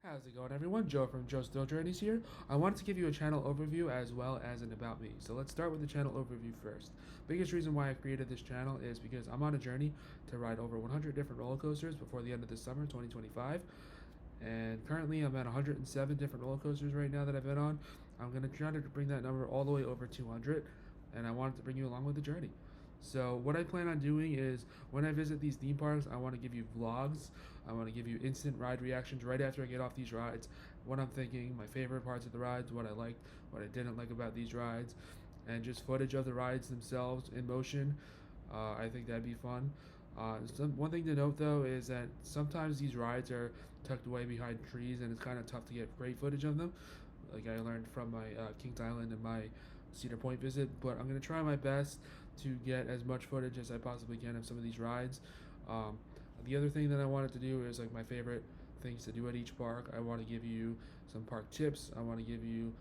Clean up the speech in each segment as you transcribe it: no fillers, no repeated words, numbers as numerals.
How's it going, everyone? Joe from Joe's Still Journeys here. I wanted to give you a channel overview as well as an about me. So let's start with the channel overview first. Biggest reason why I created this channel is because I'm on a journey to ride over 100 different roller coasters before the end of this summer, 2025. And currently I'm at 107 different roller coasters right now that I've been on. I'm going to try to bring that number all the way over 200, and I wanted to bring you along with the journey. So what I plan on doing is when I visit these theme parks, I want to give you vlogs. I want to give you instant ride reactions right after I get off these rides. What I'm thinking, my favorite parts of the rides, what I liked, what I didn't like about these rides, and just footage of the rides themselves in motion. I think that'd be fun. One thing to note though is that sometimes these rides are tucked away behind trees, and it's kind of tough to get great footage of them. Like I learned from my Kings Island and my Cedar Point visit, but I'm gonna try my best to get as much footage as I possibly can of some of these rides. Um, the other thing that I wanted to do is like my favorite things to do at each park. I want to give you some park tips. I want to give you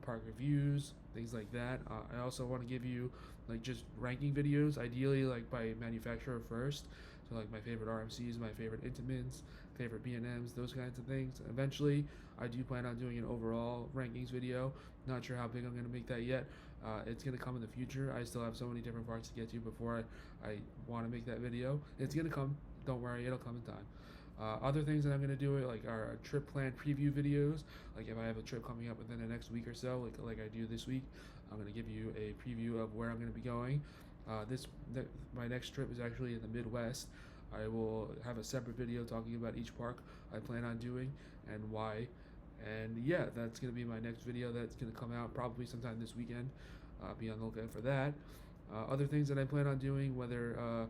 park reviews, things like that. I also want to give you like just ranking videos, ideally like by manufacturer first. So like my favorite RMCs, my favorite Intamins, favorite B&Ms, those kinds of things. Eventually, I do plan on doing an overall rankings video. Not sure how big I'm going to make that yet. It's going to come in the future. I still have so many different parks to get to before I want to make that video. It's going to come. Don't worry, it'll come in time. Other things that I'm gonna do like are trip plan preview videos. Like if I have a trip coming up within the next week or so, like I do this week, I'm gonna give you a preview of where I'm gonna be going. My next trip is actually in the Midwest. I will have a separate video talking about each park I plan on doing and why. And yeah, that's gonna be my next video. That's gonna come out probably sometime this weekend. Be on the lookout for that. Other things that I plan on doing, whether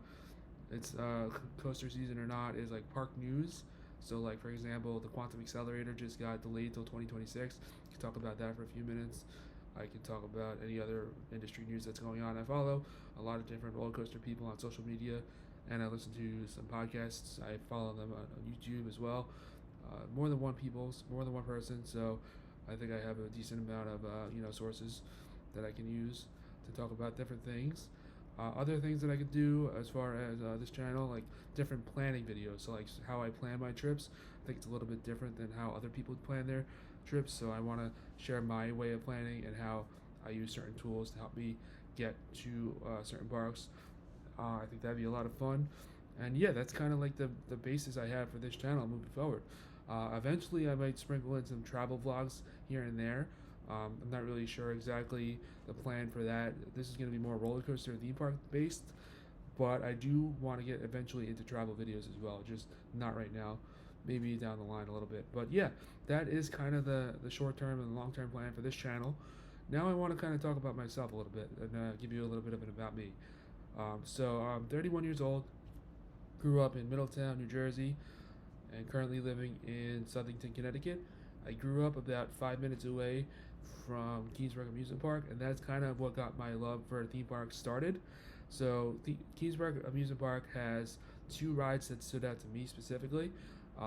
it's coaster season or not, is like park news. So like for example, the Quantum Accelerator just got delayed till 2026. You can talk about that for a few minutes. I can talk about any other industry news that's going on. I follow a lot of different roller coaster people on social media, and I listen to some podcasts. I follow them on YouTube as well. More than one person. So I think I have a decent amount of sources that I can use to talk about different things. Other things that I could do as far as this channel, like different planning videos. So like how I plan my trips, I think it's a little bit different than how other people plan their trips. So I want to share my way of planning and how I use certain tools to help me get to certain parks. I think that'd be a lot of fun. And yeah, that's kind of like the basis I have for this channel moving forward. Eventually, I might sprinkle in some travel vlogs here and there. I'm not really sure exactly the plan for that. This is going to be more roller coaster theme park based, but I do want to get eventually into travel videos as well. Just not right now, maybe down the line a little bit. But yeah, that is kind of the short term and long term plan for this channel. Now I want to kind of talk about myself a little bit and give you a little bit of it about me. So I'm 31 years old, grew up in Middletown, New Jersey, and currently living in Southington, Connecticut. I grew up about 5 minutes away from Keensburg Amusement Park, and that's kind of what got my love for theme parks started. So, the Keensburg Amusement Park has two rides that stood out to me specifically.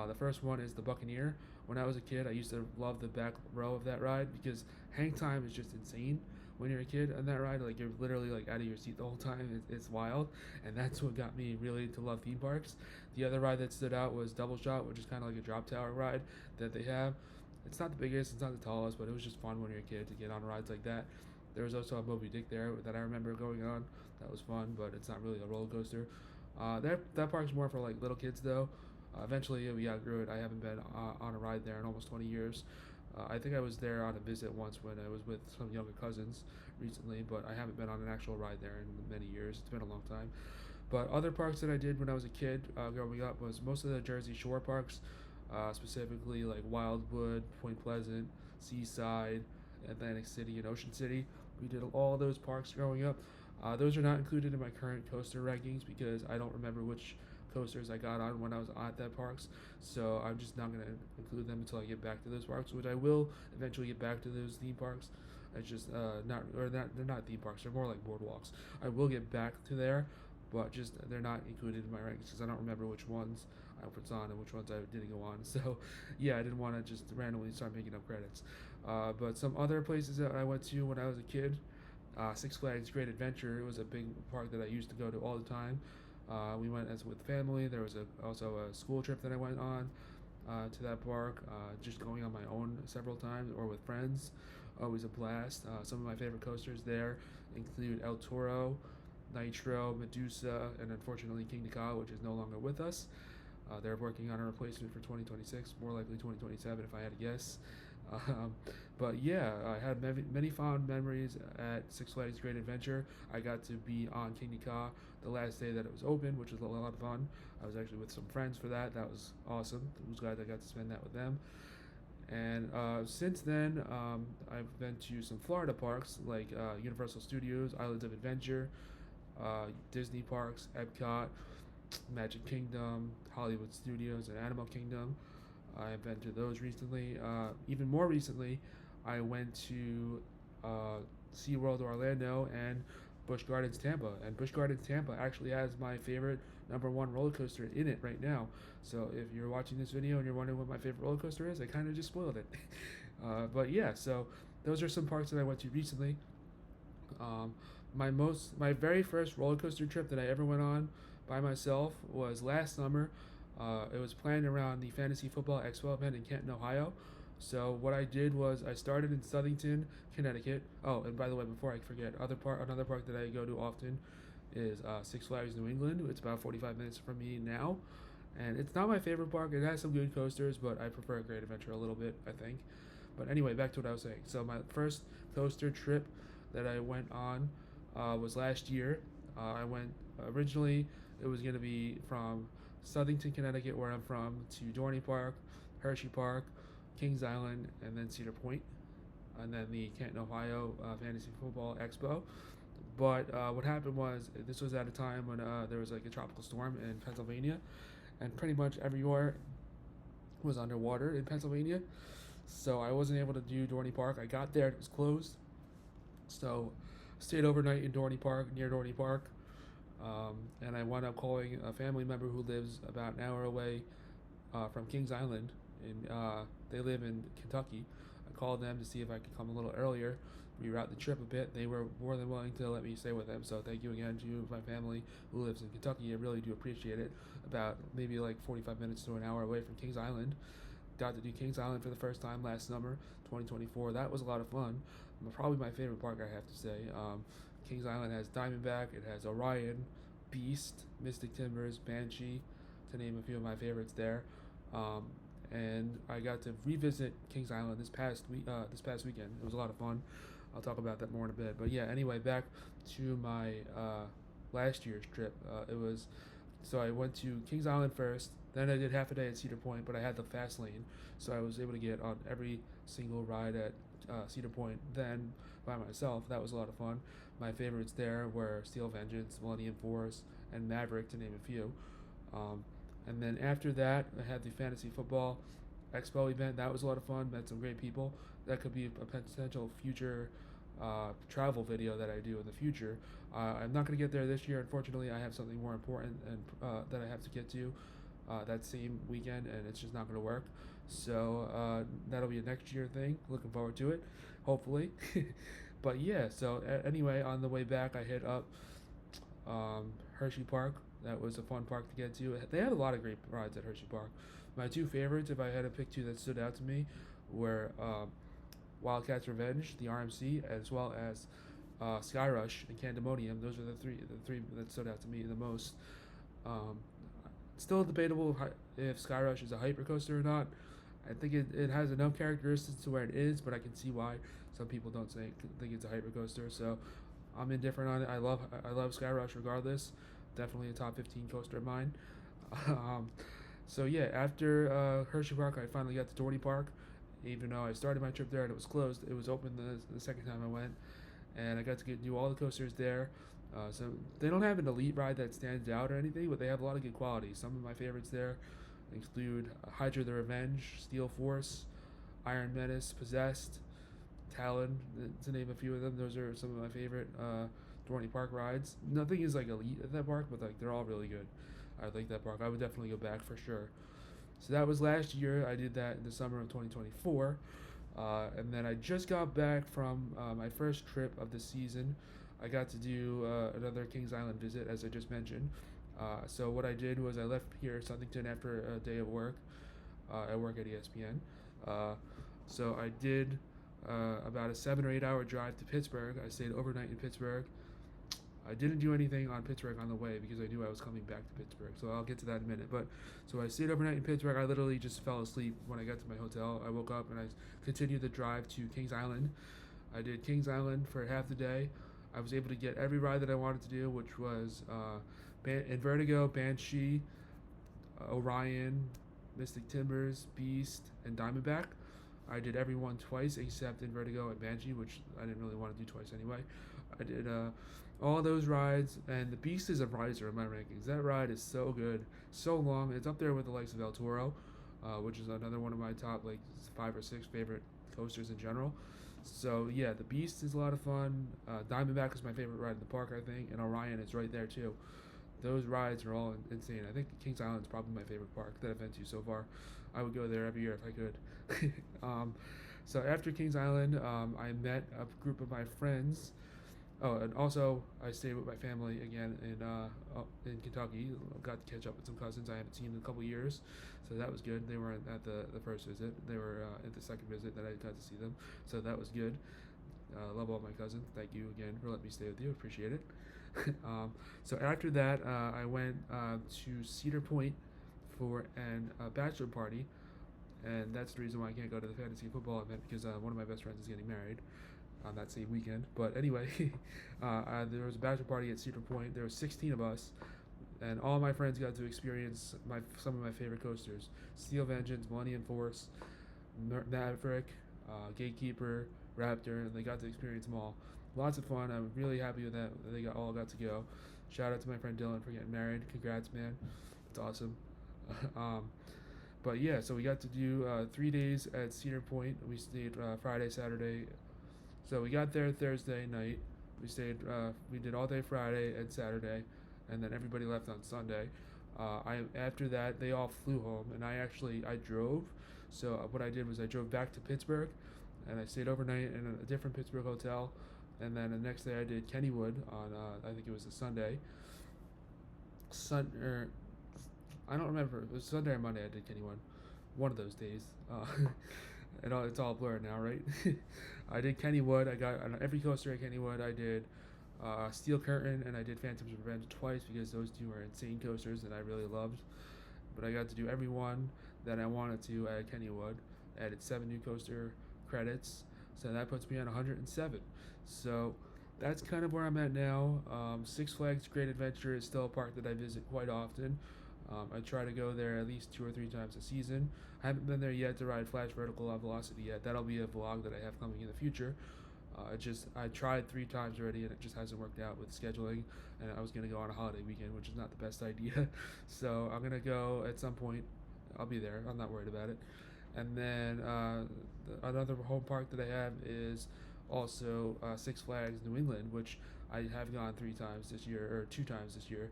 The first one is the Buccaneer. When I was a kid, I used to love the back row of that ride because hang time is just insane when you're a kid on that ride. Like you're literally like out of your seat the whole time. It's wild, and that's what got me really to love theme parks. The other ride that stood out was Double Shot, which is kind of like a drop tower ride that they have. It's not the biggest, it's not the tallest, but it was just fun when you're a kid to get on rides like that. There was also a Moby Dick there that I remember going on. That was fun, but it's not really a roller coaster. That park's more for like little kids though. Eventually, we outgrew it. I haven't been on a ride there in almost 20 years. I think I was there on a visit once when I was with some younger cousins recently, but I haven't been on an actual ride there in many years. It's been a long time. But other parks that I did when I was a kid growing up was most of the Jersey Shore parks, specifically like Wildwood, Point Pleasant, Seaside, Atlantic City, and Ocean City. We did all those parks growing up. Those are not included in my current coaster rankings because I don't remember which coasters I got on when I was at that parks. So I'm just not going to include them until I get back to those parks, which I will eventually get back to those theme parks. It's just they're not theme parks. They're more like boardwalks. I will get back to there, but just they're not included in my rankings because I don't remember which ones I put on and which ones I didn't go on. So yeah, I didn't want to just randomly start making up credits. But some other places that I went to when I was a kid. Six Flags Great Adventure. It was a big park that I used to go to all the time. We went as with family. There was also a school trip that I went on. to that park. Just going on my own several times or with friends, always a blast. Some of my favorite coasters there include El Toro, Nitro, Medusa, and unfortunately King Ka, which is no longer with us. They're working on a replacement for 2026, more likely 2027 if I had to guess. Um, but yeah, I had many fond memories at Six Flags Great Adventure. I got to be on King Ka the last day that it was open, which was a lot of fun. I was actually with some friends for that. That was awesome. I was glad I got to spend that with them. And since then, I've been to some Florida parks like Universal Studios, Islands of Adventure, Disney parks, Epcot, Magic Kingdom, Hollywood Studios, and Animal Kingdom. I've been to those recently. Even more recently, I went to SeaWorld Orlando and Busch Gardens Tampa. And Busch Gardens Tampa actually has my favorite number one roller coaster in it right now. So if you're watching this video and you're wondering what my favorite roller coaster is, I kind of just spoiled it. But yeah, so those are some parks that I went to recently. Um, my very first roller coaster trip that I ever went on by myself was last summer. It was planned around the Fantasy Football Expo event in Canton, Ohio. So what I did was I started in Southington, Connecticut. Oh, and by the way, before I forget, another park that I go to often is Six Flags New England. It's about 45 minutes from me now, and it's not my favorite park. It has some good coasters, but I prefer Great Adventure a little bit, I think. But anyway, back to what I was saying. So my first coaster trip that I went on was last year. I went originally. It was going to be from Southington, Connecticut, where I'm from, to Dorney Park, Hershey Park, Kings Island, and then Cedar Point, and then the Canton, Ohio Fantasy Football Expo. But what happened was this was at a time when there was like a tropical storm in Pennsylvania, and pretty much everywhere was underwater in Pennsylvania. So I wasn't able to do Dorney Park. I got there, it was closed. So stayed overnight in Dorney Park, near Dorney Park. And I wound up calling a family member who lives about an hour away from Kings Island. They live in Kentucky. I called them to see if I could come a little earlier, reroute the trip a bit. They were more than willing to let me stay with them. So thank you again to my family who lives in Kentucky. I really do appreciate it. About maybe like 45 minutes to an hour away from Kings Island. Got to do Kings Island for the first time last summer, 2024. That was a lot of fun. Probably my favorite park, I have to say. Kings Island has Diamondback, it has Orion, Beast, Mystic Timbers, Banshee, to name a few of my favorites there. And I got to revisit Kings Island this past weekend. It was a lot of fun. I'll talk about that more in a bit. But yeah, anyway, back to my last year's trip. So I went to Kings Island first. Then I did half a day at Cedar Point, but I had the fast lane, so I was able to get on every single ride at Cedar Point. Then by myself, that was a lot of fun. My favorites there were Steel Vengeance, Millennium Force, and Maverick, to name a few. And then after that, I had the Fantasy Football Expo event. That was a lot of fun. Met some great people. That could be a potential future travel video that I do in the future. I'm not going to get there this year. Unfortunately, I have something more important and that I have to get to that same weekend, and it's just not going to work. So that'll be a next year thing. Looking forward to it, hopefully. But yeah, so anyway, on the way back, I hit up Hershey Park. That was a fun park to get to. They had a lot of great rides at Hershey Park. My two favorites, if I had to pick two that stood out to me, were Wildcats Revenge, the RMC, as well as Sky Rush and Candemonium. Those are the three that stood out to me the most. Still debatable if Sky Rush is a hypercoaster or not. I think it has enough characteristics to where it is, but I can see why some people don't think it's a hypercoaster. So I'm indifferent on it. I love Sky Rush regardless. Definitely a top 15 coaster of mine. So yeah, after Hershey Park, I finally got to Dorney Park. Even though I started my trip there and it was closed, it was open the second time I went, and I got to do all the coasters there. So they don't have an elite ride that stands out or anything, but they have a lot of good quality. Some of my favorites there include Hydra the Revenge, Steel Force, Iron Menace, Possessed, Talon, to name a few of them. Those are some of my favorite Dorney Park rides. Nothing is like elite at that park, but like they're all really good. I like that park. I would definitely go back for sure. So that was last year. I did that in the summer of 2024. And then I just got back from my first trip of the season. I got to do another Kings Island visit, as I just mentioned. So what I did was I left here Southington after a day of work. I work at ESPN. Uh, so I did about a 7 or 8 hour drive to Pittsburgh. I stayed overnight in Pittsburgh. I didn't do anything on Pittsburgh on the way because I knew I was coming back to Pittsburgh. So I'll get to that in a minute. But so I stayed overnight in Pittsburgh. I literally just fell asleep when I got to my hotel. I woke up and I continued the drive to Kings Island. I did Kings Island for half the day. I was able to get every ride that I wanted to do, which was Vertigo, Banshee, Orion, Mystic Timbers, Beast, and Diamondback. I did every one twice except in Vertigo and Banshee, which I didn't really want to do twice anyway. I did all those rides, and the Beast is a riser in my rankings. That ride is so good, so long. It's up there with the likes of El Toro, which is another one of my top like 5 or 6 favorite coasters in general. So yeah, the Beast is a lot of fun. Diamondback is my favorite ride in the park, I think, and Orion is right there too. Those rides are all insane. I think Kings Island is probably my favorite park that I've been to so far. I would go there every year if I could. So after Kings Island, I met a group of my friends. Oh, and also I stayed with my family again in Kentucky. Got to catch up with some cousins I haven't seen in a couple years, so that was good. They weren't at the first visit; they were at the second visit that I got to see them, so that was good. Love all my cousins. Thank you again for letting me stay with you. Appreciate it. So after that, I went to Cedar Point for a bachelor party, and that's the reason why I can't go to the fantasy football event because one of my best friends is getting married on that same weekend. But anyway, there was a bachelor party at Cedar Point. There were 16 of us, and all my friends got to experience some of my favorite coasters: Steel Vengeance, Millennium Force, Maverick, Gatekeeper, Raptor, and they got to experience them all. Lots of fun. I'm really happy with that. They all got to go. Shout out to my friend Dylan for getting married. Congrats, man. It's awesome. But yeah, so we got to do 3 days at Cedar Point. We stayed Friday, Saturday. So we got there Thursday night. We stayed. We did all day Friday and Saturday, and then everybody left on Sunday. After that they all flew home, and I drove. So what I did was I drove back to Pittsburgh, and I stayed overnight in a different Pittsburgh hotel. And then the next day I did Kennywood on I think it was a Sunday. I don't remember. It was Sunday or Monday I did Kennywood. One of those days. It's all blurred now, right? I did Kennywood. I got on every coaster at Kennywood. I did Steel Curtain and I did Phantom's Revenge twice because those two are insane coasters that I really loved. But I got to do every one that I wanted to at Kennywood. I added 7 new coaster credits, so that puts me on 107. So that's kind of where I'm at now. Six Flags Great Adventure is still a park that I visit quite often. I try to go there at least 2 or 3 times a season. I haven't been there yet to ride Flash Vertical on Velocity yet. That'll be a vlog that I have coming in the future. I tried 3 times already and it just hasn't worked out with scheduling. And I was gonna go on a holiday weekend, which is not the best idea. So I'm gonna go at some point. I'll be there. I'm not worried about it. And then another home park that I have is also Six Flags New England, which I have gone 3 times this year, or 2 times this year.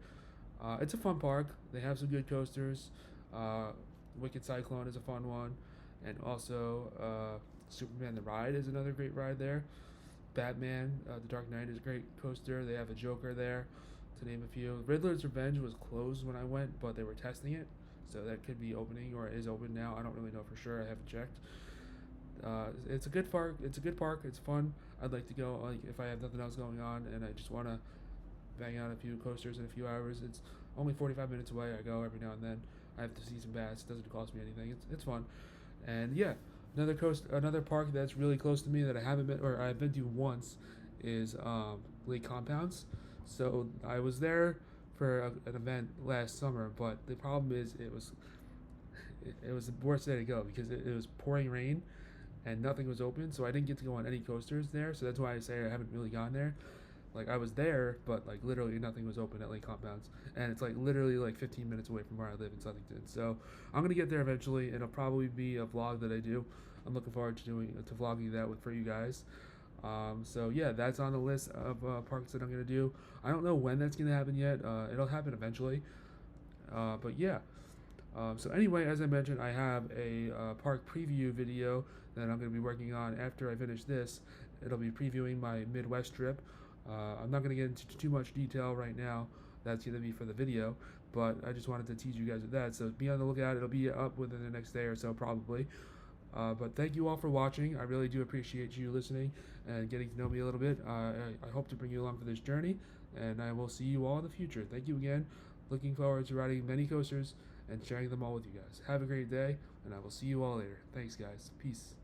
It's a fun park. They have some good coasters. Wicked Cyclone is a fun one, and also Superman the Ride is another great ride there. Batman, The Dark Knight is a great coaster. They have a Joker there, to name a few. Riddler's Revenge was closed when I went, but they were testing it, so that could be opening or is open now. I don't really know for sure. I haven't checked. It's a good park. It's a good park. It's fun. I'd like to go like if I have nothing else going on and I just want to bang out a few coasters in a few hours. It's only 45 minutes away. I go every now and then. I have to see some bass. It doesn't cost me anything. It's fun. And yeah, another park that's really close to me that I haven't been or I've been to once is Lake Compounds. So I was there for an event last summer, but the problem is it was the worst day to go because it was pouring rain and nothing was open, so I didn't get to go on any coasters there. So that's why I say I haven't really gone there. Like I was there, but like literally nothing was open at Lake Compounds, and it's like literally like 15 minutes away from where I live in Southington. So I'm gonna get there eventually, and it'll probably be a vlog that I do. I'm looking forward to vlogging that for you guys. So yeah, that's on the list of parks that I'm gonna do. I don't know when that's gonna happen yet. It'll happen eventually. But yeah. So anyway, as I mentioned, I have a park preview video that I'm going to be working on after I finish this. It'll be previewing my Midwest trip. I'm not going to get into too much detail right now. That's going to be for the video. but I just wanted to tease you guys with that. So be on the lookout. It'll be up within the next day or so, probably. But thank you all for watching. I really do appreciate you listening and getting to know me a little bit. I hope to bring you along for this journey, and I will see you all in the future. Thank you again. Looking forward to riding many coasters and sharing them all with you guys. Have a great day, and I will see you all later. Thanks, guys. Peace.